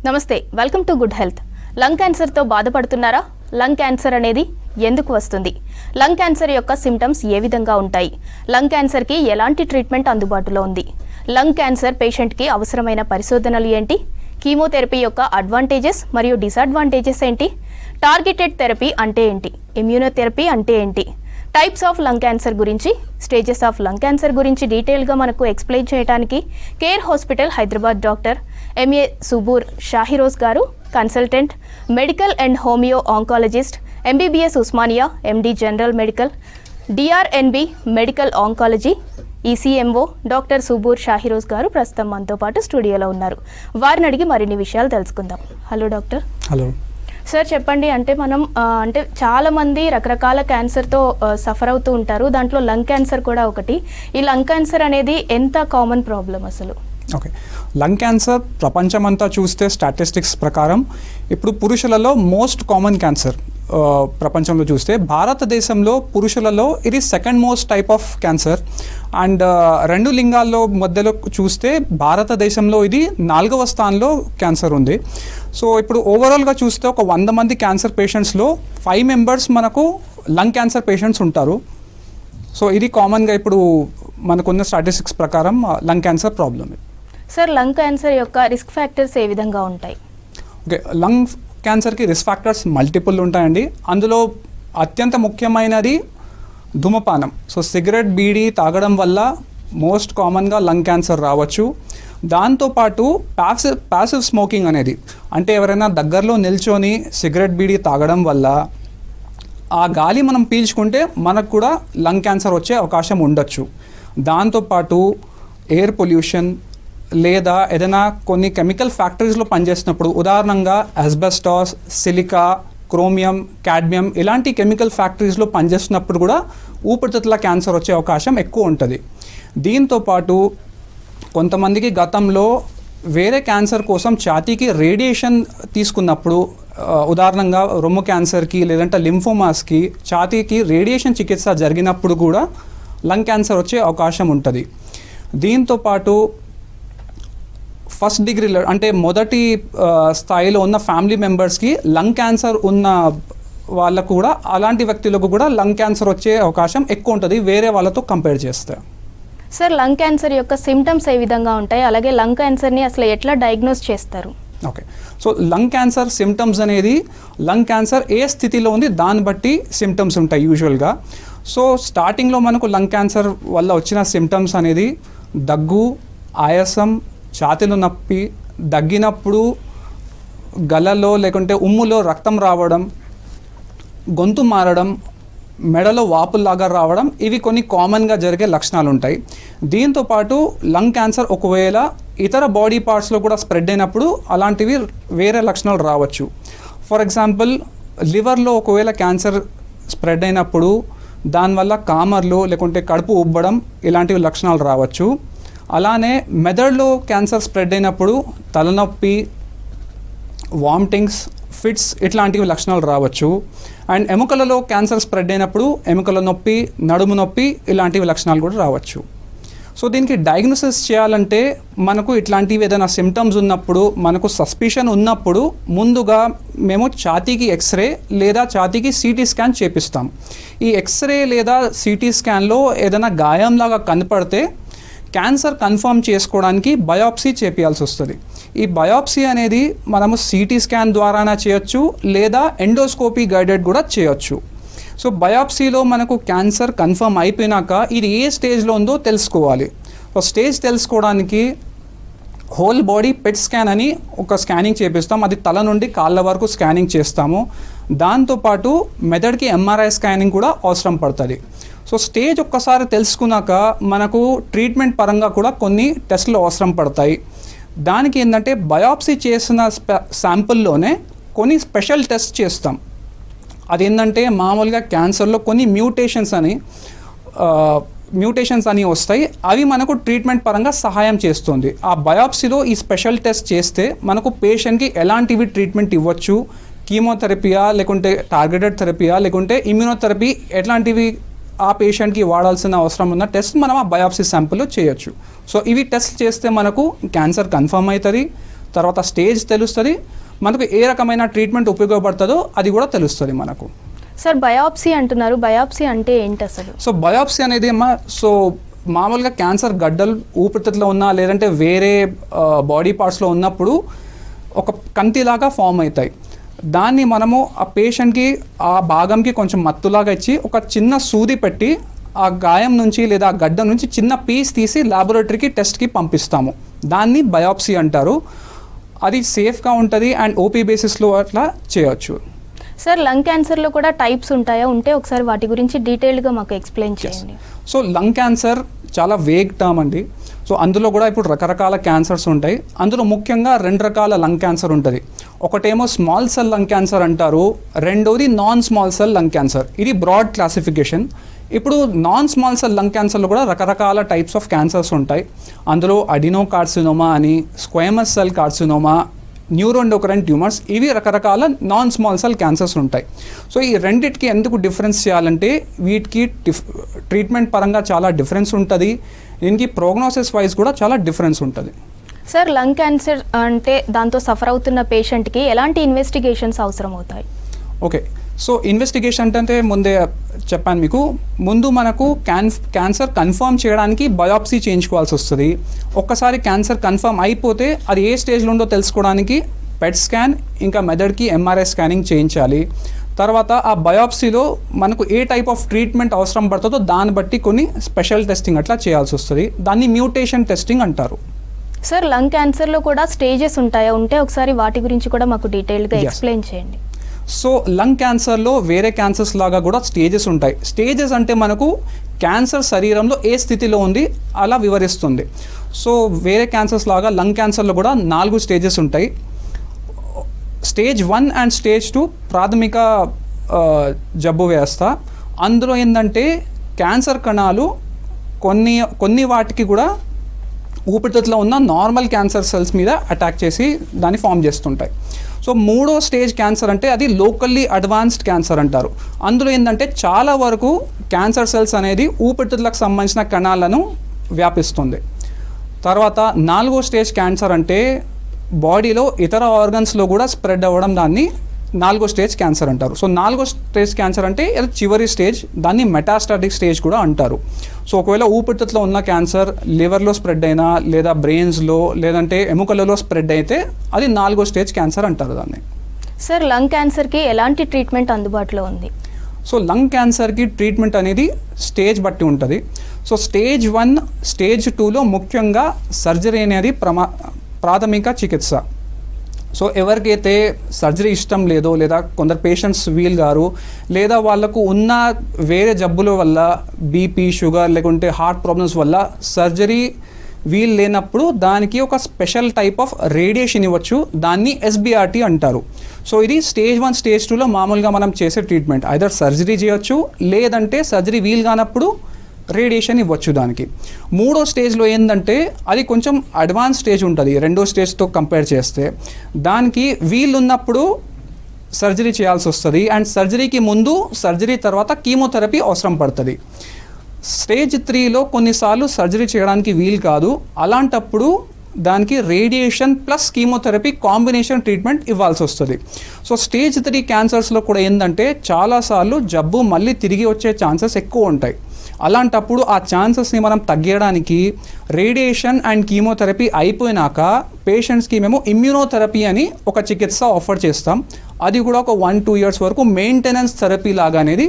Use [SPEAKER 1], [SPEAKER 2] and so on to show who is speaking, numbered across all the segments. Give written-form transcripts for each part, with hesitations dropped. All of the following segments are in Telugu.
[SPEAKER 1] నమస్తే, welcome to good health. Lung క్యాన్సర్తో బాధపడుతున్నారా? లంగ్ క్యాన్సర్ అనేది ఎందుకు వస్తుంది? లంగ్ క్యాన్సర్ యొక్క సిమ్టమ్స్ ఏ విధంగా ఉంటాయి? లంగ్ క్యాన్సర్కి ఎలాంటి ట్రీట్మెంట్ అందుబాటులో ఉంది? లంగ్ క్యాన్సర్ పేషెంట్కి అవసరమైన పరిశోధనలు ఏంటి? కీమోథెరపీ యొక్క అడ్వాంటేజెస్ మరియు డిసడ్వాంటేజెస్ ఏంటి? టార్గెటెడ్ థెరపీ అంటే ఏంటి? ఇమ్యూనోథెరపీ అంటే ఏంటి? టైప్స్ ఆఫ్ లంగ్ క్యాన్సర్ గురించి, స్టేజెస్ ఆఫ్ లంగ్ క్యాన్సర్ గురించి డీటెయిల్గా మనకు ఎక్స్ప్లెయిన్ చేయడానికి care hospital Hyderabad doctor MA Suboor Shahiroz garu, consultant medical and homeo oncologist, MBBS Osmania, MD general medical, DrNB medical oncology, ECMO doctor Suboor Shahiroz garu ప్రస్తుతం మనతో పాటు స్టూడియోలో ఉన్నారు. వారిని అడిగి మరిన్ని విషయాలు తెలుసుకుందాం. Hello doctor.
[SPEAKER 2] హలో
[SPEAKER 1] సార్, చెప్పండి. మనం చాలామంది రకరకాల క్యాన్సర్తో సఫర్ అవుతూ ఉంటారు. దాంట్లో లంగ్ క్యాన్సర్ కూడా ఒకటి. ఈ లంగ్ క్యాన్సర్ అనేది ఎంత కామన్ ప్రాబ్లం అసలు?
[SPEAKER 2] ఓకే, లంగ్ క్యాన్సర్ ప్రపంచమంతా చూస్తే స్టాటిస్టిక్స్ ప్రకారం ఇప్పుడు పురుషులలో మోస్ట్ కామన్ క్యాన్సర్. ప్రపంచంలో చూస్తే భారతదేశంలో పురుషులలో ఇది second most type of cancer. And రెండు లింగాల్లో మధ్యలో చూస్తే భారతదేశంలో ఇది 4వ స్థానంలో క్యాన్సర్ ఉంది. సో ఇప్పుడు ఓవరాల్గా చూస్తే ఒక 100 మంది క్యాన్సర్ పేషెంట్స్లో 5 మెంబర్స్ మనకు లంగ్ క్యాన్సర్ పేషెంట్స్ ఉంటారు. సో ఇది కామన్గా ఇప్పుడు మనకున్న స్టాటిస్టిక్స్ ప్రకారం lung cancer problem.
[SPEAKER 1] Sir, lung cancer యొక్క రిస్క్ ఫ్యాక్టర్స్ ఏ విధంగా ఉంటాయి?
[SPEAKER 2] ఓకే, లంగ్ క్యాన్సర్కి రిస్క్ ఫ్యాక్టర్స్ మల్టిపుల్ ఉంటాయండి. అందులో అత్యంత ముఖ్యమైనది ధూమపానం. సో సిగరెట్, బీడీ తాగడం వల్ల మోస్ట్ కామన్గా లంగ్ క్యాన్సర్ రావచ్చు. దాంతోపాటు ప్యాసివ్ స్మోకింగ్ అనేది, అంటే ఎవరైనా దగ్గరలో నిల్చొని సిగరెట్, బీడీ తాగడం వల్ల ఆ గాలి మనం పీల్చుకుంటే మనకు కూడా లంగ్ క్యాన్సర్ వచ్చే అవకాశం ఉండొచ్చు. దాంతోపాటు ఎయిర్ పొల్యూషన్ లేదా ఏదైనా కొన్ని కెమికల్ ఫ్యాక్టరీస్లో పనిచేసినప్పుడు, ఉదాహరణంగా ఆస్బెస్టాస్, సిలికా, క్రోమియం, కాడ్మియం ఇలాంటి కెమికల్ ఫ్యాక్టరీస్లో పనిచేస్తున్నప్పుడు కూడా ఊపిరితిత్తుల క్యాన్సర్ వచ్చే అవకాశం ఎక్కువ ఉంటుంది. దీంతోపాటు కొంతమందికి గతంలో వేరే క్యాన్సర్ కోసం ఛాతీకి రేడియేషన్ తీసుకున్నప్పుడు, ఉదాహరణంగా రొమ్ము క్యాన్సర్కి లేదంటే లింఫోమాస్కి ఛాతీకి రేడియేషన్ చికిత్స జరిగినప్పుడు కూడా లంగ్ క్యాన్సర్ వచ్చే అవకాశం ఉంటుంది. దీంతోపాటు ఫస్ట్ డిగ్రీలో అంటే మొదటి స్థాయిలో ఉన్న ఫ్యామిలీ మెంబర్స్కి లంగ్ క్యాన్సర్ ఉన్న వాళ్ళకు కూడా, అలాంటి వ్యక్తులకు కూడా లంగ్ క్యాన్సర్ వచ్చే అవకాశం ఎక్కువ ఉంటుంది వేరే వాళ్ళతో కంపేర్ చేస్తే.
[SPEAKER 1] సార్, లంగ్ క్యాన్సర్ యొక్క సిమ్టమ్స్ ఏ విధంగా ఉంటాయి? అలాగే లంగ్ క్యాన్సర్ని అసలు ఎట్లా డయాగ్నోస్ చేస్తారు?
[SPEAKER 2] Okay, so lung cancer symptoms అనేది లంగ్ క్యాన్సర్ ఏ స్థితిలో ఉంది దాన్ని బట్టి సిమ్టమ్స్ ఉంటాయి యూజువల్గా. సో స్టార్టింగ్లో మనకు లంగ్ క్యాన్సర్ వల్ల వచ్చిన సిమ్టమ్స్ అనేది దగ్గు, ఆయాసం, ఛాతీలో నొప్పి, దగ్గినప్పుడు గలలో లేకుంటే ఉమ్ములో రక్తం రావడం, గొంతు మారడం, మెడలో వాపుల్లాగా రావడం, ఇవి కొన్ని కామన్గా జరిగే లక్షణాలు ఉంటాయి. దీంతోపాటు లంగ్ క్యాన్సర్ ఒకవేళ ఇతర బాడీ పార్ట్స్లో కూడా స్ప్రెడ్ అయినప్పుడు అలాంటివి వేరే లక్షణాలు రావచ్చు. ఫర్ ఎగ్జాంపుల్, లివర్లో ఒకవేళ క్యాన్సర్ స్ప్రెడ్ అయినప్పుడు దానివల్ల కామర్లు లేకుంటే కడుపు ఉబ్బడం ఇలాంటివి లక్షణాలు రావచ్చు. అలానే మెదడులో క్యాన్సర్ స్ప్రెడ్ అయినప్పుడు తలనొప్పి, వామిటింగ్స్, ఫిట్స్ ఇట్లాంటివి లక్షణాలు రావచ్చు. అండ్ ఎముకలలో క్యాన్సర్ స్ప్రెడ్ అయినప్పుడు ఎముకల నొప్పి, నడుము నొప్పి ఇలాంటివి లక్షణాలు కూడా రావచ్చు. సో దీనికి డయాగ్నోసిస్ చేయాలంటే మనకు ఇట్లాంటివి ఏదైనా సిమ్టమ్స్ ఉన్నప్పుడు, మనకు సస్పిషన్ ఉన్నప్పుడు ముందుగా మేము ఛాతీకి ఎక్స్రే లేదా ఛాతీకి సిటీ స్కాన్ చేపిస్తాం. ఈ ఎక్స్రే లేదా సిటీ స్కాన్లో ఏదైనా గాయంలాగా కనపడితే క్యాన్సర్ కన్ఫర్మ్ చేసుకోవడానికి బయాప్సీ చేపియాల్సి వస్తుంది. ఈ బయాప్సీ అనేది మనము సిటీ స్కాన్ ద్వారానే చేయొచ్చు లేదా ఎండోస్కోపీ గైడెడ్ కూడా చేయొచ్చు. సో బయాప్సీలో మనకు క్యాన్సర్ కన్ఫర్మ్ అయిపోయినాక ఇది ఏ స్టేజ్లో ఉందో తెలుసుకోవాలి. సో స్టేజ్ తెలుసుకోవడానికి హోల్ బాడీ పెట్ స్కాన్ అని ఒక స్కానింగ్ చేపిస్తాం. అది తల నుండి కాళ్ళ వరకు స్కానింగ్ చేస్తాము. దాంతోపాటు మెదడుకి ఎంఆర్ఐ స్కానింగ్ కూడా అవసరం పడుతుంది. సో స్టేజ్ ఒక్కసారి తెలుసుకున్నాక మనకు ట్రీట్మెంట్ పరంగా కూడా కొన్ని టెస్టులు అవసరం పడతాయి. దానికి ఏంటంటే బయాప్సీ చేసిన శాంపుల్లోనే కొన్ని స్పెషల్ టెస్ట్ చేస్తాం. అదేంటంటే మామూలుగా క్యాన్సర్లో కొన్ని మ్యూటేషన్స్ అని వస్తాయి. అవి మనకు ట్రీట్మెంట్ పరంగా సహాయం చేస్తుంది. ఆ బయాప్సీలో ఈ స్పెషల్ టెస్ట్ చేస్తే మనకు పేషెంట్కి ఎలాంటివి ట్రీట్మెంట్ ఇవ్వచ్చు, కీమోథెరపీయా లేకుంటే టార్గెటెడ్ థెరపీయా లేకుంటే ఇమ్యూనోథెరపీ ఎట్లాంటివి ఆ పేషెంట్కి వాడాల్సిన అవసరం ఉన్న టెస్ట్ మనం ఆ బయాప్సీ శాంపుల్లో చేయొచ్చు. సో ఇవి టెస్ట్ చేస్తే మనకు క్యాన్సర్ కన్ఫర్మ్ అవుతుంది. తర్వాత స్టేజ్ తెలుస్తుంది, మనకు ఏ రకమైన ట్రీట్మెంట్ ఉపయోగపడుతుందో అది కూడా తెలుస్తుంది మనకు.
[SPEAKER 1] సార్ బయాప్సీ అంటున్నారు, బయాప్సీ అంటే ఏంటి అసలు?
[SPEAKER 2] సో బయాప్సీ అనేది మామూలుగా క్యాన్సర్ గడ్డలు ఊపిరితిత్తులో ఉన్నా లేదంటే వేరే బాడీ పార్ట్స్లో ఉన్నప్పుడు ఒక కంతిలాగా ఫామ్ అవుతాయి. దాన్ని మనము ఆ పేషెంట్కి ఆ భాగంకి కొంచెం మత్తులాగా ఇచ్చి ఒక చిన్న సూది పెట్టి ఆ గాయం నుంచి లేదా ఆ గడ్డ నుంచి చిన్న పీస్ తీసి ల్యాబొరేటరీకి టెస్ట్కి పంపిస్తాము. దాన్ని బయాప్సీ అంటారు. అది సేఫ్గా ఉంటుంది అండ్ ఓపీ బేసిస్లో అట్లా చేయొచ్చు.
[SPEAKER 1] సార్ లంగ్ క్యాన్సర్లో కూడా టైప్స్ ఉంటాయా? ఉంటే ఒకసారి వాటి గురించి డీటెయిల్గా మాకు ఎక్స్ప్లెయిన్ చేయండి.
[SPEAKER 2] సో లంగ్ క్యాన్సర్ చాలా వేగ్ టర్మ్ అండి. సో అందులో కూడా ఇప్పుడు రకరకాల క్యాన్సర్స్ ఉంటాయి. అందులో ముఖ్యంగా 2 రకాల లంగ్ క్యాన్సర్ ఉంటుంది. ఒకటేమో స్మాల్ సెల్ లంగ్ క్యాన్సర్ అంటారు, రెండోది non small cell lung cancer. ఇది బ్రాడ్ క్లాసిఫికేషన్. ఇప్పుడు నాన్ స్మాల్ సెల్ లంగ్ క్యాన్సర్లో కూడా రకరకాల టైప్స్ ఆఫ్ క్యాన్సర్స్ ఉంటాయి. అందులో అడినోకార్సినోమా అని, స్క్వేమస్ సెల్ కార్సినోమా, న్యూరోఎండోక్రైన్ ట్యూమర్స్, ఇవి రకరకాల నాన్ స్మాల్ సెల్ క్యాన్సర్స్ ఉంటాయి. సో ఈ రెండిటికి ఎందుకు డిఫరెన్స్ చేయాలంటే వీటికి ట్రీట్మెంట్ పరంగా చాలా డిఫరెన్స్ ఉంటుంది, దీనికి ప్రోగ్నోసిస్ వైజ్ కూడా చాలా డిఫరెన్స్ ఉంటుంది.
[SPEAKER 1] సార్ లంగ్ క్యాన్సర్ అంటే దాంతో సఫర్ అవుతున్న పేషెంట్కి ఎలాంటి ఇన్వెస్టిగేషన్స్ అవసరం అవుతాయి?
[SPEAKER 2] ఓకే, సో ఇన్వెస్టిగేషన్ అంటే ముందే చెప్పాను మీకు, ముందు మనకు క్యాన్సర్ కన్ఫర్మ్ చేయడానికి బయాప్సీ చేయించుకోవాల్సి వస్తుంది. ఒక్కసారి క్యాన్సర్ కన్ఫర్మ్ అయిపోతే అది ఏ స్టేజ్లో ఉందో తెలుసుకోవడానికి పెట్ స్కాన్ ఇంకా మెదడుకి ఎంఆర్ఐ స్కానింగ్ చేయించాలి. తర్వాత ఆ బయాప్సీలో మనకు ఏ టైప్ ఆఫ్ ట్రీట్మెంట్ అవసరం పడుతుందో దాన్ని బట్టి కొన్ని స్పెషల్ టెస్టింగ్ అట్లా చేయాల్సి వస్తుంది. దాన్ని మ్యూటేషన్ టెస్టింగ్ అంటారు.
[SPEAKER 1] సార్ లంగ్ క్యాన్సర్లో కూడా స్టేజెస్ ఉంటాయా? ఉంటే ఒకసారి వాటి గురించి కూడా మాకు డీటెయిల్గా ఎక్స్ప్లెయిన్ చేయండి.
[SPEAKER 2] సో లంగ్ క్యాన్సర్లో వేరే క్యాన్సర్స్ లాగా కూడా స్టేజెస్ ఉంటాయి. స్టేజెస్ అంటే మనకు క్యాన్సర్ శరీరంలో ఏ స్థితిలో ఉంది అలా వివరిస్తుంది. సో వేరే క్యాన్సర్స్ లాగా లంగ్ క్యాన్సర్లో కూడా 4 స్టేజెస్ ఉంటాయి. స్టేజ్ 1 అండ్ స్టేజ్ 2 ప్రాథమిక జబ్బు వ్యవస్థ. అందులో ఏంటంటే క్యాన్సర్ కణాలు కొన్ని వాటికి కూడా ఊపిరితిత్తులో ఉన్న నార్మల్ క్యాన్సర్ సెల్స్ మీద అటాక్ చేసి దాన్ని ఫామ్ చేస్తుంటాయి. సో 3వ స్టేజ్ క్యాన్సర్ అంటే అది లోకల్లీ అడ్వాన్స్డ్ క్యాన్సర్ అంటారు. అందులో ఏంటంటే చాలా వరకు క్యాన్సర్ సెల్స్ అనేది ఊపిరితిత్తులకు సంబంధించిన కణాలను వ్యాపిస్తుంది. తర్వాత 4వ స్టేజ్ క్యాన్సర్ అంటే బాడీలో ఇతర ఆర్గన్స్లో కూడా స్ప్రెడ్ అవ్వడం, దాన్ని 4వ స్టేజ్ క్యాన్సర్ అంటారు. సో 4వ స్టేజ్ క్యాన్సర్ అంటే అది చివరి స్టేజ్, దాన్ని మెటాస్టాటిక్ స్టేజ్ కూడా అంటారు. సో ఒకవేళ ఊపిరితిత్తులో ఉన్న క్యాన్సర్ లివర్లో స్ప్రెడ్ అయినా లేదా బ్రెయిన్స్లో లేదంటే ఎముకలలో స్ప్రెడ్ అయితే అది 4వ స్టేజ్ క్యాన్సర్ అంటారు దాన్ని.
[SPEAKER 1] సార్ లంగ్ క్యాన్సర్కి ఎలాంటి ట్రీట్మెంట్ అందుబాటులో ఉంది?
[SPEAKER 2] సో లంగ్ క్యాన్సర్కి ట్రీట్మెంట్ అనేది స్టేజ్ బట్టి ఉంటుంది. సో స్టేజ్ 1, స్టేజ్ 2లో ముఖ్యంగా సర్జరీ అనేది ప్రాథమిక చికిత్స. సో ఎవరికైతే సర్జరీ ఇష్టం లేదో లేదా కొందరు పేషెంట్స్ వీల్ గారు లేదా వాళ్ళకు ఉన్న వేరే జబ్బుల వల్ల బీపీ, షుగర్ లేకుంటే హార్ట్ ప్రాబ్లమ్స్ వల్ల సర్జరీ వీల్ లేనప్పుడు దానికి ఒక స్పెషల్ టైప్ ఆఫ్ రేడియేషన్ ఇవ్వచ్చు, దాన్ని SBRT అంటారు. సో ఇది స్టేజ్ 1, స్టేజ్ 2లో మామూలుగా మనం చేసే ట్రీట్మెంట్. ఐదర్ సర్జరీ చేయొచ్చు లేదంటే సర్జరీ వీల్ కానప్పుడు రేడియేషన్ ఇవ్వచ్చు దానికి. 3వ స్టేజ్లో ఏంటంటే అది కొంచెం అడ్వాన్స్ స్టేజ్ ఉంటుంది 2వ స్టేజ్తో కంపేర్ చేస్తే. దానికి వీల్ ఉన్నప్పుడు సర్జరీ చేయాల్సి వస్తుంది అండ్ సర్జరీకి ముందు, సర్జరీ తర్వాత కీమోథెరపీ అవసరం పడుతుంది. స్టేజ్ 3లో కొన్నిసార్లు సర్జరీ చేయడానికి వీలు కాదు, అలాంటప్పుడు దానికి radiation plus chemotherapy combination treatment ఇవ్వాల్సి వస్తుంది. సో స్టేజ్ 3 క్యాన్సర్స్లో కూడా ఏంటంటే చాలాసార్లు జబ్బు మళ్ళీ తిరిగి వచ్చే ఛాన్సెస్ ఎక్కువ ఉంటాయి. అలాంటప్పుడు ఆ ఛాన్సెస్ని మనం తగ్గించడానికి రేడియేషన్ అండ్ కీమోథెరపీ అయిపోయినాక పేషెంట్స్కి మేము ఇమ్యూనోథెరపీ అని ఒక చికిత్స ఆఫర్ చేస్తాం. అది కూడా ఒక 1-2 ఇయర్స్ వరకు మెయింటెనెన్స్ థెరపీ లాగా అనేది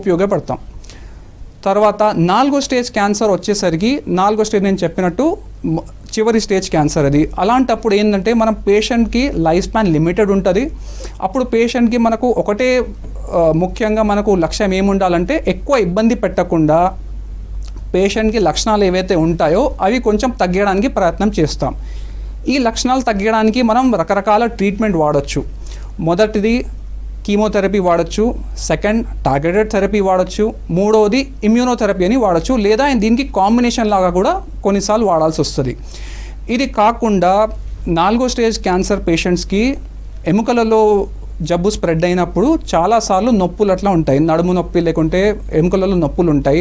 [SPEAKER 2] ఉపయోగపడతాం. తర్వాత 4వ స్టేజ్ క్యాన్సర్ వచ్చేసరికి 4వ స్టేజ్ నేను చెప్పినట్టు చివరి స్టేజ్ క్యాన్సర్ అది. అలాంటప్పుడు ఏంటంటే మనం పేషెంట్కి లైఫ్ స్పాన్ లిమిటెడ్ ఉంటుంది. అప్పుడు పేషెంట్కి మనకు ఒకటే ముఖ్యంగా మనకు లక్ష్యం ఏముండాలంటే ఎక్కువ ఇబ్బంది పెట్టకుండా పేషెంట్కి లక్షణాలు ఏవైతే ఉంటాయో అవి కొంచెం తగ్గడానికి ప్రయత్నం చేస్తాం. ఈ లక్షణాలు తగ్గడానికి మనం రకరకాల ట్రీట్మెంట్ వాడచ్చు. మొదటిది కీమోథెరపీ వాడచ్చు, సెకండ్ టార్గెటెడ్ థెరపీ వాడచ్చు, 3వది ఇమ్యూనోథెరపీ అని వాడచ్చు, లేదా దీనికి కాంబినేషన్ లాగా కూడా కొన్నిసార్లు వాడాల్సి వస్తుంది. ఇది కాకుండా 4వ స్టేజ్ క్యాన్సర్ పేషెంట్స్కి ఎముకలలో జబ్బు స్ప్రెడ్ అయినప్పుడు చాలాసార్లు నొప్పులు అట్లా ఉంటాయి, నడుము నొప్పి లేకుంటే ఎముకలలో నొప్పులు ఉంటాయి.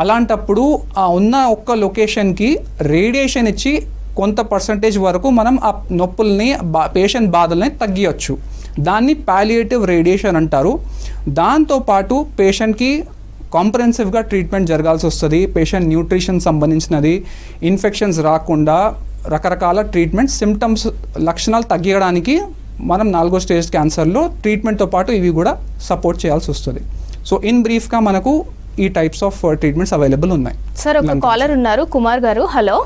[SPEAKER 2] అలాంటప్పుడు ఆ ఉన్న ఒక్క లొకేషన్కి రేడియేషన్ ఇచ్చి కొంత పర్సంటేజ్ వరకు మనం ఆ నొప్పుల్ని పేషెంట్ బాధల్ని తగ్గియచ్చు. దాన్ని పాలియేటివ్ రేడియేషన్ అంటారు. దాంతోపాటు పేషెంట్కి కాంప్రహెన్సివ్గా ట్రీట్మెంట్ జరగాల్సి వస్తుంది. పేషెంట్ న్యూట్రిషన్ సంబంధించినది, ఇన్ఫెక్షన్స్ రాకుండా రకరకాల ట్రీట్మెంట్, సిమ్టమ్స్ లక్షణాలు తగ్గించడానికి మనం 4వ స్టేజ్ క్యాన్సర్లో ట్రీట్మెంట్తో పాటు ఇవి కూడా సపోర్ట్ చేయాల్సి వస్తుంది. సో ఇన్ బ్రీఫ్గా మనకు ఈ టైప్స్ ఆఫ్ ట్రీట్మెంట్స్ అవైలబుల్ ఉన్నాయి.
[SPEAKER 1] సార్ ఒక కాలర్ ఉన్నారు, కుమార్ గారు. Hello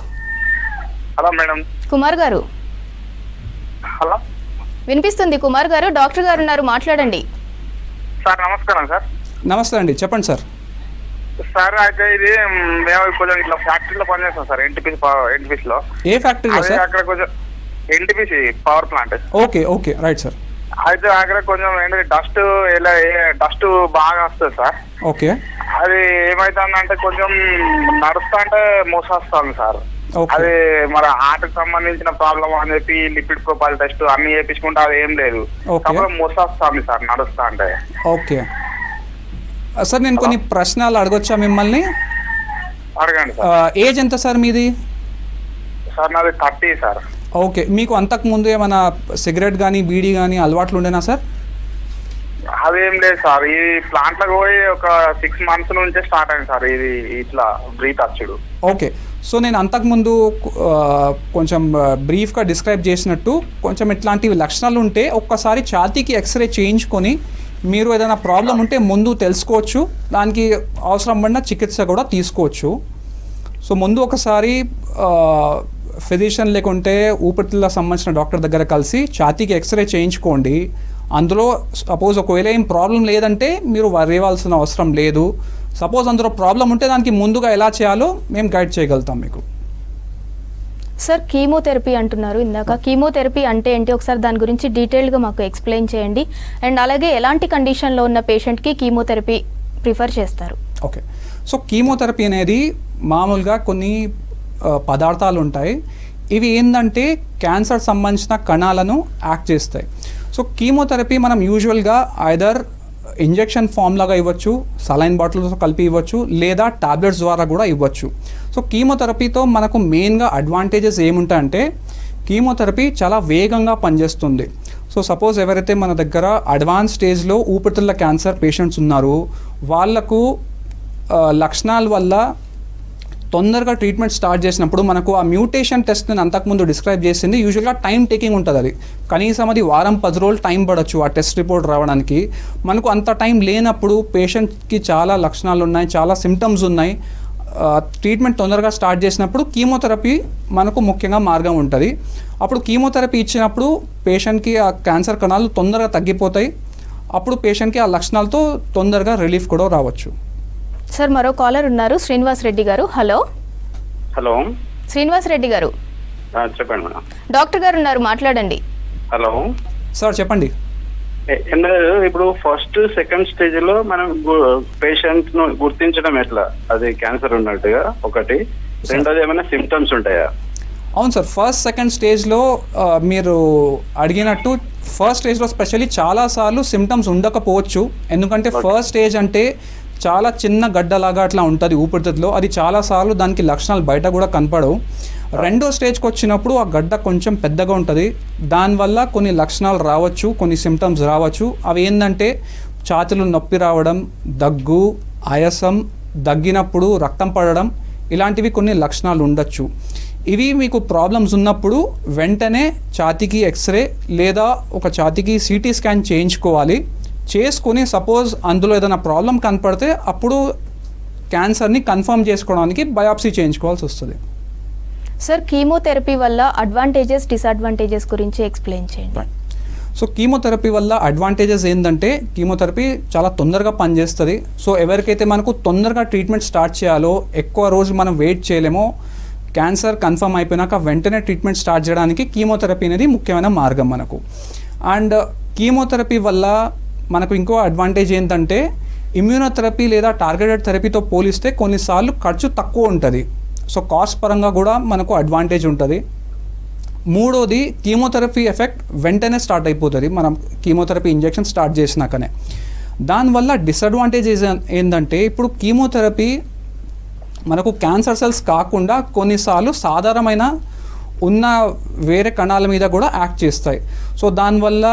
[SPEAKER 3] hello madam.
[SPEAKER 1] కుమార్ గారు
[SPEAKER 3] హలో
[SPEAKER 1] వినిపిస్తుంది. కుమార్ గారు, డాక్టర్ గారు ఉన్నారు, మాట్లాడండి.
[SPEAKER 3] సార్ నమస్కారం సార్.
[SPEAKER 2] నమస్తే అండి, చెప్పండి సార్.
[SPEAKER 3] సార్ అయితే ఇది మేము కొంచెం ఇట్లా ఫ్యాక్టరీలో పనిచేస్తాం సార్, ఎన్టీపీసీలో.
[SPEAKER 2] ఏ ఫ్యాక్టరీలో సార్?
[SPEAKER 3] అక్కడ కొంచెం NTPC power plant.
[SPEAKER 2] Okay okay, right sir.
[SPEAKER 3] అయితే అక్కడ కొంచెం ఏంటంటే డస్ట్ బాగా వస్తుంది సార్.
[SPEAKER 2] ఓకే.
[SPEAKER 3] అది ఏమైతుందంటే కొంచెం నడుస్తా అంటే మోసొస్తుంది సార్.
[SPEAKER 2] ఓకే.
[SPEAKER 3] అది మరి హార్ట్కి సంబంధించిన ప్రాబ్లమ్ అని చెప్పి లిపిడ్ ప్రొఫైల్ టెస్ట్ అన్ని చేయించుకుంటే అది ఏం లేదు,
[SPEAKER 2] ఓకే.
[SPEAKER 3] కాకపోతే మోసొస్తుంది సార్ నడుస్తా అంటే.
[SPEAKER 2] ఓకే సార్, నేను కొన్ని ప్రశ్నలు అడగొచ్చా మిమ్మల్ని?
[SPEAKER 3] అడగండి సార్.
[SPEAKER 2] ఏజ్ ఎంత సార్ మీది?
[SPEAKER 3] సార్ నాది 30 సార్.
[SPEAKER 2] ఓకే. మీకు అంతకుముందు ఏమైనా సిగరెట్ కానీ బీడీ కానీ అలవాట్లు ఉండేనా సార్?
[SPEAKER 3] అదేం లేదు సార్, ఈ ప్లాంట్లకు పోయి ఒక 6 months నుంచే స్టార్ట్ అయింది సార్ ఇది ఇట్లా బ్రీత్ వచ్చుడు.
[SPEAKER 2] ఓకే. సో నేను అంతకుముందు కొంచెం బ్రీఫ్గా డిస్క్రైబ్ చేసినట్టు కొంచెం ఇట్లాంటివి లక్షణాలు ఉంటే ఒక్కసారి ఛాతీకి ఎక్స్రే చేయించుకొని మీరు ఏదైనా ప్రాబ్లం ఉంటే ముందు తెలుసుకోవచ్చు, దానికి అవసరం పడిన చికిత్స కూడా తీసుకోవచ్చు. సో ముందు ఒకసారి ఫిజిషియన్ లేకుంటే ఊపిరితిత్తులకు సంబంధించిన డాక్టర్ దగ్గర కలిసి ఛాతీకి ఎక్స్రే చేయించుకోండి. అందులో సపోజ్ ఒకవేళ ఏం ప్రాబ్లం లేదంటే మీరు వరేవాల్సిన అవసరం లేదు. సపోజ్ అందులో ప్రాబ్లం ఉంటే దానికి ముందుగా ఎలా చేయాలో మేము గైడ్ చేయగలుగుతాం మీకు.
[SPEAKER 1] సార్ కీమోథెరపీ అంటున్నారు ఇందాక, కీమోథెరపీ అంటే ఏంటి, ఒకసారి దాని గురించి డీటెయిల్గా మాకు ఎక్స్ప్లెయిన్ చేయండి. అండ్ అలాగే ఎలాంటి కండిషన్లో ఉన్న పేషెంట్కి కీమోథెరపీ ప్రిఫర్ చేస్తారు?
[SPEAKER 2] ఓకే. సో కీమోథెరపీ అనేది మామూలుగా కొన్ని పదార్థాలు ఉంటాయి. ఇవి ఏంటంటే క్యాన్సర్ సంబంధించిన కణాలను యాక్ట్ చేస్తాయి. సో కీమోథెరపీ మనం యూజువల్గా ఐదర్ ఇంజెక్షన్ ఫామ్ లాగా ఇవ్వచ్చు, సలైన్ బాటిల్తో కలిపి ఇవ్వచ్చు, లేదా టాబ్లెట్స్ ద్వారా కూడా ఇవ్వచ్చు. సో కీమోథెరపీతో మనకు మెయిన్గా అడ్వాంటేజెస్ ఏముంటాయంటే కీమోథెరపీ చాలా వేగంగా పనిచేస్తుంది. సో సపోజ్ ఎవరైతే మన దగ్గర అడ్వాన్స్ స్టేజ్లో ఊపిరితిత్తుల క్యాన్సర్ పేషెంట్స్ ఉన్నారో వాళ్ళకు లక్షణాల వల్ల తొందరగా ట్రీట్మెంట్ స్టార్ట్ చేసినప్పుడు మనకు ఆ మ్యూటేషన్ టెస్ట్ నేను అంతకుముందు డిస్క్రైబ్ చేసింది యూజువల్గా టైం టేకింగ్ ఉంటుంది. అది కనీసం అది 10 రోజులు టైం పడవచ్చు ఆ టెస్ట్ రిపోర్ట్ రావడానికి. మనకు అంత టైం లేనప్పుడు పేషెంట్కి చాలా లక్షణాలు ఉన్నాయి, చాలా సిమ్టమ్స్ ఉన్నాయి, ట్రీట్మెంట్ తొందరగా స్టార్ట్ చేసినప్పుడు కీమోథెరపీ మనకు ముఖ్యంగా మార్గం ఉంటుంది. అప్పుడు కీమోథెరపీ ఇచ్చినప్పుడు పేషెంట్కి ఆ క్యాన్సర్ కణాలు తొందరగా తగ్గిపోతాయి. అప్పుడు పేషెంట్కి ఆ లక్షణాలతో తొందరగా రిలీఫ్ కూడా రావచ్చు.
[SPEAKER 1] సార్ మరో కాలర్ ఉన్నారు, శ్రీనివాస్ రెడ్డి గారు. హలో
[SPEAKER 3] హలో
[SPEAKER 1] శ్రీనివాస్ రెడ్డి గారు,
[SPEAKER 3] చెప్పండి మేడం.
[SPEAKER 1] డాక్టర్ గారు ఉన్నారు, మాట్లాడండి.
[SPEAKER 3] హలో
[SPEAKER 2] సార్ చెప్పండి.
[SPEAKER 3] ఇప్పుడు ఫస్ట్ సెకండ్ స్టేజ్ లో మనం పేషెంట్ ను గుర్తించడం ఎట్లా, అది క్యాన్సర్ ఉన్నట్టుగా ఒకటి, రెండోది ఏమైనా సిమ్టమ్స్ ఉంటాయా?
[SPEAKER 2] అవును సార్, ఫస్ట్ సెకండ్ స్టేజ్లో మీరు అడిగినట్టు ఫస్ట్ స్టేజ్లో స్పెషల్లీ చాలాసార్లు సిమ్టమ్స్ ఉండకపోవచ్చు. ఎందుకంటే ఫస్ట్ స్టేజ్ అంటే చాలా చిన్న గడ్డలాగా అట్లా ఉంటుంది ఊపిరితిత్తులో, అది చాలాసార్లు దానికి లక్షణాలు బయట కూడా కనపడవు. రెండో స్టేజ్కి వచ్చినప్పుడు ఆ గడ్డ కొంచెం పెద్దగా ఉంటుంది, దానివల్ల కొన్ని లక్షణాలు రావచ్చు, కొన్ని సిమ్టమ్స్ రావచ్చు. అవి ఏంటంటే ఛాతీలో నొప్పి రావడం, దగ్గు, ఆయాసం, దగ్గినప్పుడు రక్తం పడడం, ఇలాంటివి కొన్ని లక్షణాలు ఉండొచ్చు. ఇవి మీకు ప్రాబ్లమ్స్ ఉన్నప్పుడు వెంటనే ఛాతీకి ఎక్స్రే లేదా ఒక ఛాతీకి సిటీ స్కాన్ చేయించుకోవాలి. చేసుకుని సపోజ్ అందులో ఏదైనా ప్రాబ్లం కనపడితే అప్పుడు క్యాన్సర్ని కన్ఫర్మ్ చేసుకోవడానికి బయాప్సీ చేయించుకోవాల్సి వస్తుంది.
[SPEAKER 1] సార్ కీమోథెరపీ వల్ల అడ్వాంటేజెస్ డిసడ్వాంటేజెస్ గురించి ఎక్స్ప్లెయిన్ చేయండి.
[SPEAKER 2] సో కీమోథెరపీ వల్ల అడ్వాంటేజెస్ ఏంటంటే కీమోథెరపీ చాలా తొందరగా పనిచేస్తుంది. సో ఎవరికైతే మనకు తొందరగా ట్రీట్మెంట్ స్టార్ట్ చేయాలో, ఎక్కువ రోజులు మనం వెయిట్ చేయలేమో, క్యాన్సర్ కన్ఫర్మ్ అయిపోయినాక వెంటనే ట్రీట్మెంట్ స్టార్ట్ చేయడానికి కీమోథెరపీ అనేది ముఖ్యమైన మార్గం మనకు. అండ్ కీమోథెరపీ వల్ల మనకు ఇంకో అడ్వాంటేజ్ ఏంటంటే ఇమ్యూనోథెరపీ లేదా టార్గెటెడ్ థెరపీతో పోలిస్తే కొన్నిసార్లు ఖర్చు తక్కువ ఉంటుంది. సో కాస్ట్ పరంగా కూడా మనకు అడ్వాంటేజ్ ఉంటుంది. మూడోది కీమోథెరపీ ఎఫెక్ట్ వెంటనే స్టార్ట్ అయిపోతుంది మనం కీమోథెరపీ ఇంజెక్షన్ స్టార్ట్ చేసినాకనే. దానివల్ల డిసడ్వాంటేజ్ ఏంటంటే ఇప్పుడు కీమోథెరపీ మనకు క్యాన్సర్ సెల్స్ కాకుండా కొన్నిసార్లు సాధారణమైన ఉన్న వేరే కణాల మీద కూడా యాక్ట్ చేస్తాయి. సో దానివల్ల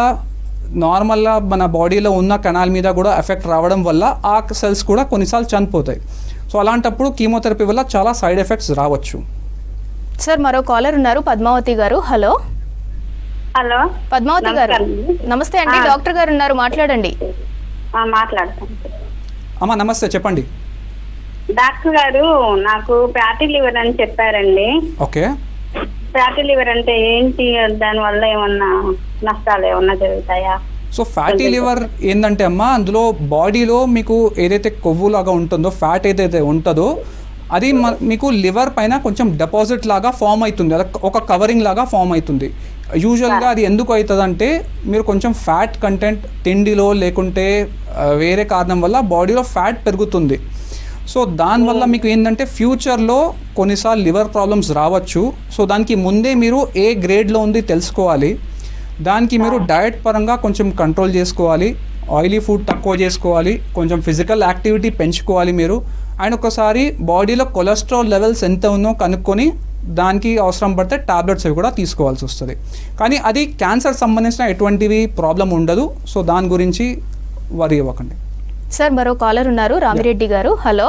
[SPEAKER 2] నార్మల్గా మన బాడీలో ఉన్న కణాల మీద కూడా ఎఫెక్ట్ రావడం వల్ల ఆ సెల్స్ కూడా కొన్నిసార్లు చనిపోతాయి. సో అలాంటప్పుడు కీమోథెరపీ వల్ల చాలా సైడ్ ఎఫెక్ట్స్ రావచ్చు.
[SPEAKER 1] సార్ మరో కాలర్ ఉన్నారు, పద్మావతి గారు. హలో
[SPEAKER 4] హలో
[SPEAKER 1] పద్మావతి గారు, నమస్తే అండి. డాక్టర్ గారు ఉన్నారు, మాట్లాడండి.
[SPEAKER 4] మాట్లాడతాను.
[SPEAKER 2] అమ్మా నమస్తే, చెప్పండి.
[SPEAKER 4] డాక్టర్ గారు నాకు ఫ్యాటీ లివర్ అని చెప్పారండి.
[SPEAKER 2] ఓకే,
[SPEAKER 4] ఫ్యాటీ లివర్ అంటే ఏంటి, దానివల్ల ఏమన్నా నష్టాలు ఏమన్నా జరుగుతాయా?
[SPEAKER 2] సో ఫ్యాటీ లివర్ ఏంటంటే అమ్మా, అందులో బాడీలో మీకు ఏదైతే కొవ్వులాగా ఉంటుందో, ఫ్యాట్ ఏదైతే ఉంటుందో అది మీకు లివర్ పైన కొంచెం డిపాజిట్ లాగా ఫామ్ అవుతుంది, అది ఒక కవరింగ్ లాగా ఫామ్ అవుతుంది. యూజువల్గా అది ఎందుకు అవుతుంది అంటే మీరు కొంచెం ఫ్యాట్ కంటెంట్ తిండిలో లేకుంటే వేరే కారణం వల్ల బాడీలో ఫ్యాట్ పెరుగుతుంది. సో దానివల్ల మీకు ఏంటంటే ఫ్యూచర్లో కొన్నిసార్లు లివర్ ప్రాబ్లమ్స్ రావచ్చు. సో దానికి ముందే మీరు ఏ గ్రేడ్లో ఉంది తెలుసుకోవాలి. దానికి మీరు డయట్ పరంగా కొంచెం కంట్రోల్ చేసుకోవాలి, ఆయిలీ ఫుడ్ తక్కువ చేసుకోవాలి, కొంచెం ఫిజికల్ యాక్టివిటీ పెంచుకోవాలి మీరు. అండ్ ఒకసారి బాడీలో కొలెస్ట్రాల్ లెవెల్స్ ఎంత ఉన్నో కనుక్కొని దానికి అవసరం పడితే టాబ్లెట్స్ అవి కూడా తీసుకోవాల్సి వస్తుంది. కానీ అది క్యాన్సర్ సంబంధించిన ఎటువంటివి ప్రాబ్లం ఉండదు. సో దాని గురించి వరి అవ్వకండి.
[SPEAKER 1] సార్ మరో కాలర్ ఉన్నారు, రామిరెడ్డి గారు. హలో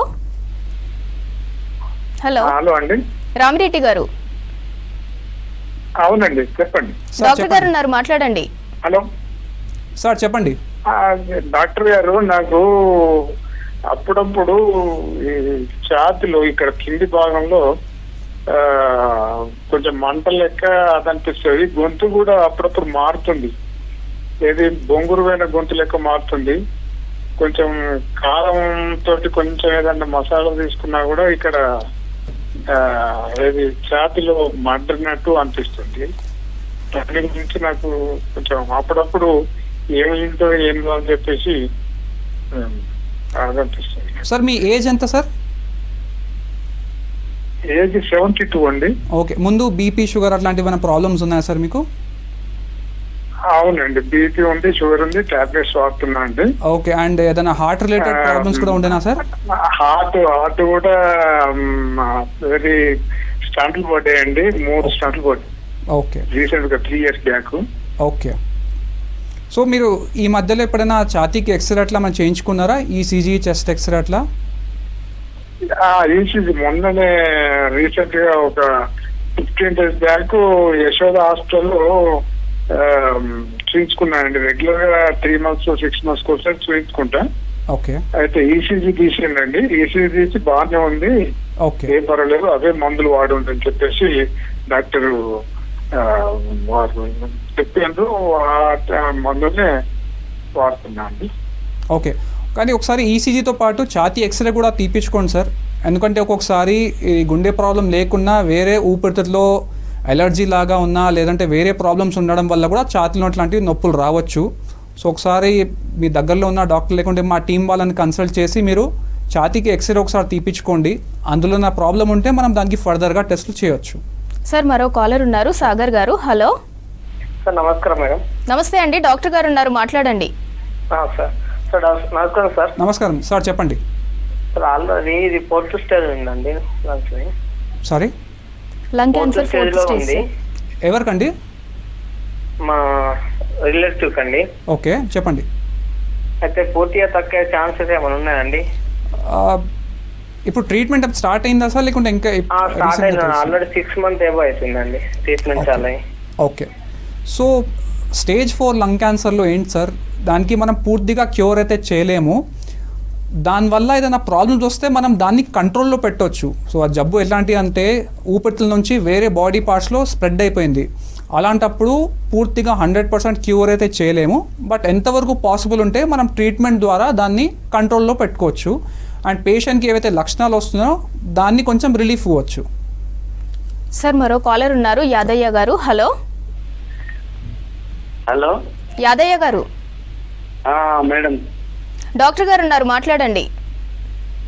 [SPEAKER 1] హలో
[SPEAKER 5] హలో అండి.
[SPEAKER 1] రామిరెడ్డి గారు.
[SPEAKER 5] అవునండి, చెప్పండి.
[SPEAKER 1] డాక్టర్ గారు ఉన్నారు, మాట్లాడండి.
[SPEAKER 5] హలో
[SPEAKER 2] సార్ చెప్పండి.
[SPEAKER 5] డాక్టర్ గారు, నాకు అప్పుడప్పుడు ఈ ఛాతిలో ఇక్కడ కింది భాగంలో కొంచెం మంట లెక్క అనిపిస్తుంది. గొంతు కూడా అప్పుడప్పుడు మారుతుంది, ఏది బొంగురువైన గొంతు లెక్క మారుతుంది. కొంచెం కారం తోటి కొంచెం ఏదన్నా మసాలా తీసుకున్నా కూడా ఇక్కడ ఏది ఛాతిలో మండినట్టు అనిపిస్తుంది. దాని గురించి నాకు కొంచెం అప్పుడప్పుడు ఏమిటో ఏందో అని చెప్పేసి అనిపిస్తుంది.
[SPEAKER 2] సార్ మీ ఏజ్ ఎంత సార్?
[SPEAKER 5] ఏజ్ 72 అండి.
[SPEAKER 2] ఓకే, ముందు బీపీ షుగర్ అట్లాంటి ఏమైనా ప్రాబ్లమ్స్ ఉన్నాయా సార్ మీకు?
[SPEAKER 5] అవునండి, బీపీ ఉంది, షుగర్ ఉంది, టాబ్లెట్స్ వాడుతున్నా అండి.
[SPEAKER 2] ఓకే, అండ్ ఏదైనా హార్ట్ రిలేటెడ్ ప్రాబ్లమ్స్ కూడా ఉండేనా సార్?
[SPEAKER 5] హార్ట్ కూడా వెరీ స్టంట్లు పడ్డాయండి, 3 స్టంట్లు పడ్డాయి.
[SPEAKER 2] ఓకే,
[SPEAKER 5] రీసెంట్ గా 3 years బ్యాక్.
[SPEAKER 2] ఓకే. సో మీరు ఈ మధ్యలో ఎప్పుడైనా ఛాతీకి ఎక్స్రే అట్లా మనం చేయించుకున్నారా? ఈసీజీ, చెస్ట్ ఎక్స్రే అట్లా?
[SPEAKER 5] ఈసీజీ మొన్ననే రీసెంట్ గా ఒక 15 days బ్యాక్ యశోద హాస్పిటల్లో చూయించుకున్నానండి. రెగ్యులర్ గా 3 months 6 months ఒకసారి చూయించుకుంటా.
[SPEAKER 2] ఓకే,
[SPEAKER 5] అయితే ఈసీజీ తీసిండండి. ఈసీజీ తీసి బాగానే ఉంది,
[SPEAKER 2] ఓకే,
[SPEAKER 5] ఏం పర్వాలేదు, అవే మందులు వాడుంటని చెప్పేసి డాక్టర్ వారు చెప్పారు. ఆ మందులనే వాడుతున్నా అండి.
[SPEAKER 2] ఓకే. కానీ ఒకసారి ఈసీజీతో పాటు ఛాతీ ఎక్స్రే కూడా తీపించుకోండి సార్. ఎందుకంటే ఒక్కొక్కసారి ఈ గుండె ప్రాబ్లం లేకున్నా వేరే ఊపిరితిత్తులో ఎలర్జీ లాగా ఉన్నా లేదంటే వేరే ప్రాబ్లమ్స్ ఉండడం వల్ల కూడా ఛాతీలో అట్లాంటివి నొప్పులు రావచ్చు. సో ఒకసారి మీ దగ్గరలో ఉన్న డాక్టర్ లేకుంటే మా టీం వాళ్ళని కన్సల్ట్ చేసి మీరు ఛాతీకి ఎక్స్రే ఒకసారి తీపించుకోండి. అందులో నా ప్రాబ్లం ఉంటే మనం దానికి ఫర్దర్గా టెస్టులు చేయొచ్చు.
[SPEAKER 1] సార్ మరో కాలర్ ఉన్నారు, సాగర్ గారు. హలో
[SPEAKER 6] సార్ నమస్కారం మేడం.
[SPEAKER 1] నమస్తే అండి. డాక్టర్ గారు ఉన్నారు, మాట్లాడండి.
[SPEAKER 6] సార్ సార్ నమస్కారం సార్.
[SPEAKER 2] నమస్కారం సార్, చెప్పండి.
[SPEAKER 6] సార్ ఆల్రెడీ ఇది 4th stage ఉందండి lungs.
[SPEAKER 2] Sorry,
[SPEAKER 1] lung
[SPEAKER 6] 4th
[SPEAKER 1] cancer
[SPEAKER 6] stage
[SPEAKER 1] 4th
[SPEAKER 6] లో
[SPEAKER 1] స్టేజ్.
[SPEAKER 6] ఉంది.
[SPEAKER 2] ఎవరికండి?
[SPEAKER 6] మా రిలేటివ్ కండి.
[SPEAKER 2] ఓకే, చెప్పండి.
[SPEAKER 6] అయితే పూర్తిగా తగ్గే ఛాన్సెస్ ఏమైనా ఉన్నాయండి?
[SPEAKER 2] ఇప్పుడు ట్రీట్మెంట్ స్టార్ట్ అయిందా సార్ లేకుంటే ఇంకా?
[SPEAKER 6] స్టార్ట్ అయిన ఆల్రెడీ 6 months ఏవో అవుతుందండి ట్రీట్మెంట్ చాలా.
[SPEAKER 2] ఓకే, సో స్టేజ్ 4 లంగ్ క్యాన్సర్లో ఏంటి సార్, దానికి మనం పూర్తిగా క్యూర్ అయితే చేయలేము. దానివల్ల ఏదైనా ప్రాబ్లమ్స్ వస్తే మనం దాన్ని కంట్రోల్లో పెట్టవచ్చు. సో ఆ జబ్బు ఎలాంటి అంటే ఊపిరితిత్తుల నుంచి వేరే బాడీ పార్ట్స్లో స్ప్రెడ్ అయిపోయింది. అలాంటప్పుడు పూర్తిగా 100% క్యూర్ అయితే చేయలేము. బట్ ఎంతవరకు పాసిబుల్ ఉంటే మనం ట్రీట్మెంట్ ద్వారా దాన్ని కంట్రోల్లో పెట్టుకోవచ్చు. అండ్ పేషెంట్కి ఏవైతే లక్షణాలు వస్తున్నాయో దాన్ని కొంచెం రిలీఫ్ ఇవ్వచ్చు.
[SPEAKER 1] సార్ మరో కాలర్ ఉన్నారు, యాదయ్య గారు. హలో
[SPEAKER 3] హలో
[SPEAKER 1] యాదయ్య గారు.
[SPEAKER 3] మేడం.
[SPEAKER 1] డాక్టర్ గారు ఉన్నారు, మాట్లాడండి.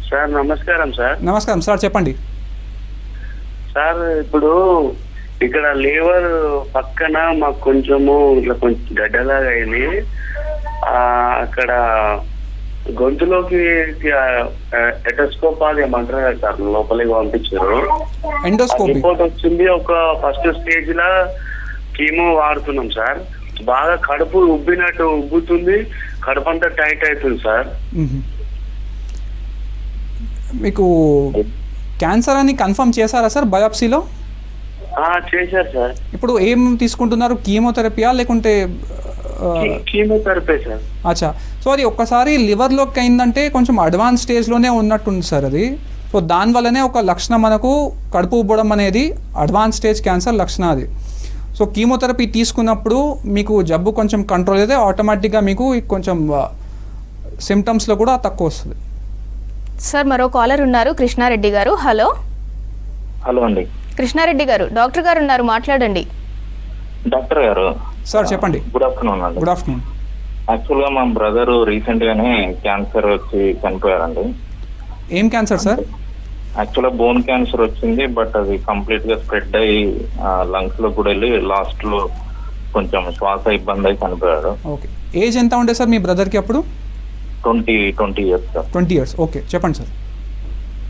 [SPEAKER 3] సార్ నమస్కారం సార్.
[SPEAKER 2] నమస్కారం సార్, చెప్పండి.
[SPEAKER 3] సార్ ఇప్పుడు ఇక్కడ లివర్ పక్కన మాకు కొంచెము ఇట్లా కొంచెం గడ్డలాగా అయింది. అక్కడ గొంతులోకి ఎటోస్కోప్ అది ఏమంటారు కదా సార్, లోపలికి పంపించారు.
[SPEAKER 2] ఎండోస్కోపీ.
[SPEAKER 3] రిపోర్ట్ వచ్చింది. ఒక ఫస్ట్ స్టేజ్ లా కీమో వాడుతున్నాం సార్. బాగా కడుపు ఉబ్బినట్టు ఉబ్బుతుంది, కడుపు అంతా టైట్ అవుతుంది సార్.
[SPEAKER 2] మీకు క్యాన్సర్ అని కన్ఫర్మ్ చేశారా సార్ బయాప్సీలో?
[SPEAKER 3] చేశారు సార్.
[SPEAKER 2] ఇప్పుడు ఏం తీసుకుంటున్నారు, కీమోథెరపీయా లేకుంటే?
[SPEAKER 3] Chemotherapy sir.
[SPEAKER 2] అచ్చా. సో అది ఒక్కసారి లివర్లోకి అయిందంటే కొంచెం అడ్వాన్స్ స్టేజ్లోనే ఉన్నట్టుంది సార్ అది. సో దానివల్లనే ఒక లక్షణం మనకు కడుపు ఉబ్బడం అనేది అడ్వాన్స్ స్టేజ్ క్యాన్సర్ లక్షణం అది. సో కీమోథెరపీ తీసుకున్నప్పుడు మీకు జబ్బు కొంచెం కంట్రోల్ అయితే ఆటోమేటిక్గా మీకు కొంచెం సిమ్టమ్స్లో కూడా తక్కువ వస్తుంది.
[SPEAKER 1] సార్ మరో కాలర్ ఉన్నారు, కృష్ణారెడ్డి గారు. హలో.
[SPEAKER 7] హలో అండి.
[SPEAKER 1] కృష్ణారెడ్డి గారు, డాక్టర్ గారు ఉన్నారు, మాట్లాడండి.
[SPEAKER 7] డాక్టర్ గారు
[SPEAKER 2] సార్ చెప్పండి.
[SPEAKER 7] గుడ్ ఆఫ్టర్నూన్ అండి.
[SPEAKER 2] Good afternoon.
[SPEAKER 7] యాక్చువల్గా మా బ్రదర్ రీసెంట్ గానే క్యాన్సర్ వచ్చి చనిపోయారండి.
[SPEAKER 2] ఏం క్యాన్సర్ సార్?
[SPEAKER 7] యాక్చువల్గా బోన్ క్యాన్సర్ వచ్చింది, బట్ అది కంప్లీట్ గా స్ప్రెడ్ అయ్యి లంగ్స్ లో కూడా వెళ్ళి లాస్ట్ లో కొంచెం శ్వాస ఇబ్బంది అయి చనిపోయాడు.
[SPEAKER 2] ఓకే. ఏజ్ ఎంత ఉండే సార్ మీ బ్రదర్కి అప్పుడు?
[SPEAKER 7] 20 years సార్.
[SPEAKER 2] 20 years. ఓకే, చెప్పండి సార్.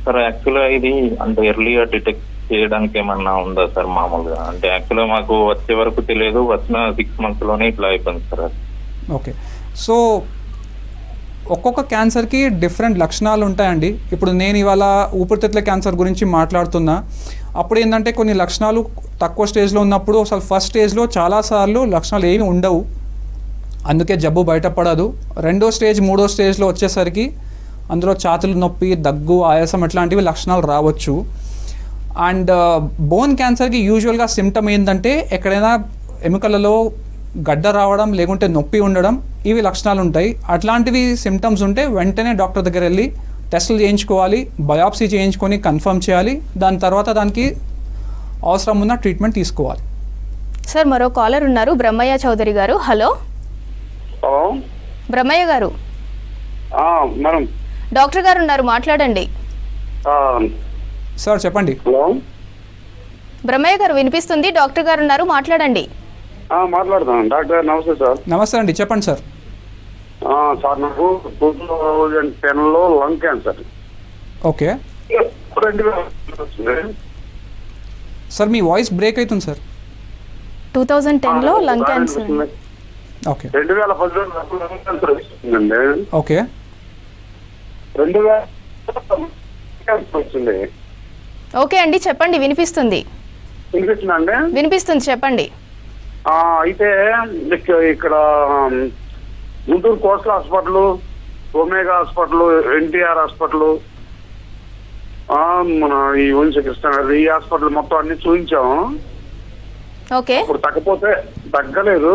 [SPEAKER 7] సార్ యాక్చువల్గా ఇది అంటే ఎర్లీగా డిటెక్ట్ చేయడానికి ఏమన్నా ఉందా సార్ మామూలుగా? అంటే యాక్చువల్గా మాకు వచ్చే వరకు తెలియదు, వచ్చిన 6 months లోనే ఇట్లా అయిపోయింది సార్.
[SPEAKER 2] ఓకే. సో ఒక్కొక్క క్యాన్సర్కి డిఫరెంట్ లక్షణాలు ఉంటాయండి. ఇప్పుడు నేను ఇవాళ ఊపిరితిత్తుల క్యాన్సర్ గురించి మాట్లాడుతున్నా. అప్పుడు ఏంటంటే కొన్ని లక్షణాలు తక్కువ స్టేజ్లో ఉన్నప్పుడు అసలు ఫస్ట్ స్టేజ్లో చాలాసార్లు లక్షణాలు ఏమి ఉండవు, అందుకే జబ్బు బయటపడదు. రెండో స్టేజ్ మూడో స్టేజ్లో వచ్చేసరికి అందులో ఛాతీలు నొప్పి, దగ్గు, ఆయాసం ఇట్లాంటివి లక్షణాలు రావచ్చు. అండ్ బోన్ క్యాన్సర్కి యూజువల్గా సిమ్టమ్ ఏంటంటే ఎక్కడైనా ఎముకలలో గడ్డ రావడం లేకుంటే నొప్పి ఉండడం, ఇవి లక్షణాలు ఉంటాయి. అట్లాంటివి సిమ్టమ్స్ ఉంటే వెంటనే డాక్టర్ దగ్గర వెళ్ళి టెస్టులు చేయించుకోవాలి, బయాప్సీ చేయించుకొని కన్ఫర్మ్ చేయాలి. దాని తర్వాత దానికి అవసరం ఉన్న ట్రీట్మెంట్ తీసుకోవాలి.
[SPEAKER 1] సార్ మరో కాలర్ ఉన్నారు, బ్రహ్మయ్య చౌదరి గారు. హలో.
[SPEAKER 3] హలో
[SPEAKER 1] బ్రహ్మయ్య గారు.
[SPEAKER 3] మేడం.
[SPEAKER 1] డాక్టర్ గారు ఉన్నారు, మాట్లాడండి.
[SPEAKER 2] సార్ చెప్పండి.
[SPEAKER 3] హలో
[SPEAKER 1] బ్రహ్మయ్య గారు వినిపిస్తుంది, డాక్టర్ గారు ఉన్నారు, మాట్లాడండి.
[SPEAKER 3] మాట్లాడతాను. డాక్టర్ గారు నమస్తే సార్.
[SPEAKER 2] నమస్తే అండి, చెప్పండి సార్.
[SPEAKER 3] సార్ నాకు 2010లో లంగ్ క్యాన్సర్.
[SPEAKER 2] ఓకే సార్, మీ వాయిస్ బ్రేక్ అవుతుంది సార్.
[SPEAKER 1] 2010లో లంగ్ క్యాన్సర్.
[SPEAKER 2] ఓకే.
[SPEAKER 3] 2010లో లంగ్ క్యాన్సర్ వచ్చిందండి.
[SPEAKER 2] ఓకే.
[SPEAKER 3] 2000 వచ్చింది.
[SPEAKER 1] ఓకే అండి, చెప్పండి, వినిపిస్తుంది.
[SPEAKER 3] వినిపిస్తుందండి?
[SPEAKER 1] వినిపిస్తుంది, చెప్పండి.
[SPEAKER 3] అయితే ఇక్కడ Guntur coastal hospital, omega hospital, NTR hospital, మన ఈ కృష్ణ గారి ఈ హాస్పిటల్ మొత్తం అన్ని చూపించాము.
[SPEAKER 1] ఓకే.
[SPEAKER 3] ఇప్పుడు తగ్గలేదు,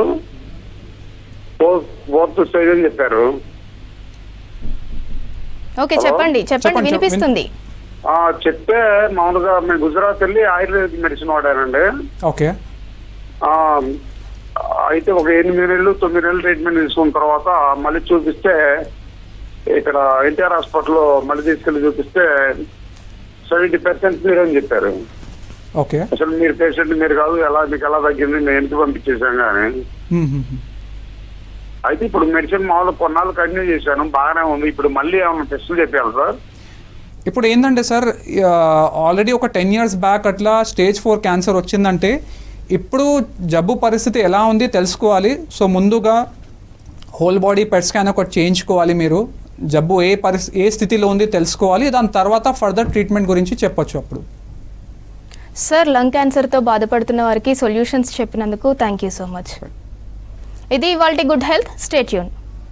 [SPEAKER 3] 4th స్టేజ్ అని చెప్పారు.
[SPEAKER 1] ఓకే, చెప్పండి, వినిపిస్తుంది.
[SPEAKER 3] చెప్తే మామూలుగా మేము గుజరాత్ వెళ్ళి ఆయుర్వేదిక్ మెడిసిన్ వాడానండి.
[SPEAKER 2] ఓకే.
[SPEAKER 3] అయితే ఒక 8 నెలలు 9 నెలలు ట్రీట్మెంట్ తీసుకున్న తర్వాత మళ్ళీ చూపిస్తే ఇక్కడ ఎన్టీఆర్ హాస్పిటల్లో మళ్ళీ తీసుకెళ్లి చూపిస్తే 70% క్లియర్ అని చెప్పారు.
[SPEAKER 2] ఓకే.
[SPEAKER 3] అసలు మీరు పేషెంట్ మీరు కాదు, మీకు ఎలా తగ్గింది, నేను ఎందుకు పంపించేసాం కానీ. అయితే ఇప్పుడు మెడిసిన్ మామూలు కొన్నాళ్ళు కంటిన్యూ చేశాను, బాగానే ఉంది. ఇప్పుడు మళ్ళీ ఏమైనా టెస్టులు చెప్పాలి సార్?
[SPEAKER 2] ఇప్పుడు ఏంటంటే సార్, ఆల్రెడీ ఒక 10 years బ్యాక్ అట్లా స్టేజ్ 4 క్యాన్సర్ వచ్చిందంటే ఇప్పుడు జబ్బు పరిస్థితి ఎలా ఉంది తెలుసుకోవాలి. సో ముందుగా హోల్ బాడీ పెట్ స్కాన్ ఒకటి చేయించుకోవాలి. మీరు జబ్బు ఏ స్థితిలో ఉంది తెలుసుకోవాలి. దాని తర్వాత ఫర్దర్ ట్రీట్మెంట్ గురించి చెప్పొచ్చు అప్పుడు.
[SPEAKER 1] సార్, లంగ్ క్యాన్సర్తో బాధపడుతున్న వారికి సొల్యూషన్స్ చెప్పినందుకు థ్యాంక్ యూ సో మచ్. ఇది ఇవాల్టి గుడ్ హెల్త్. Stay tune.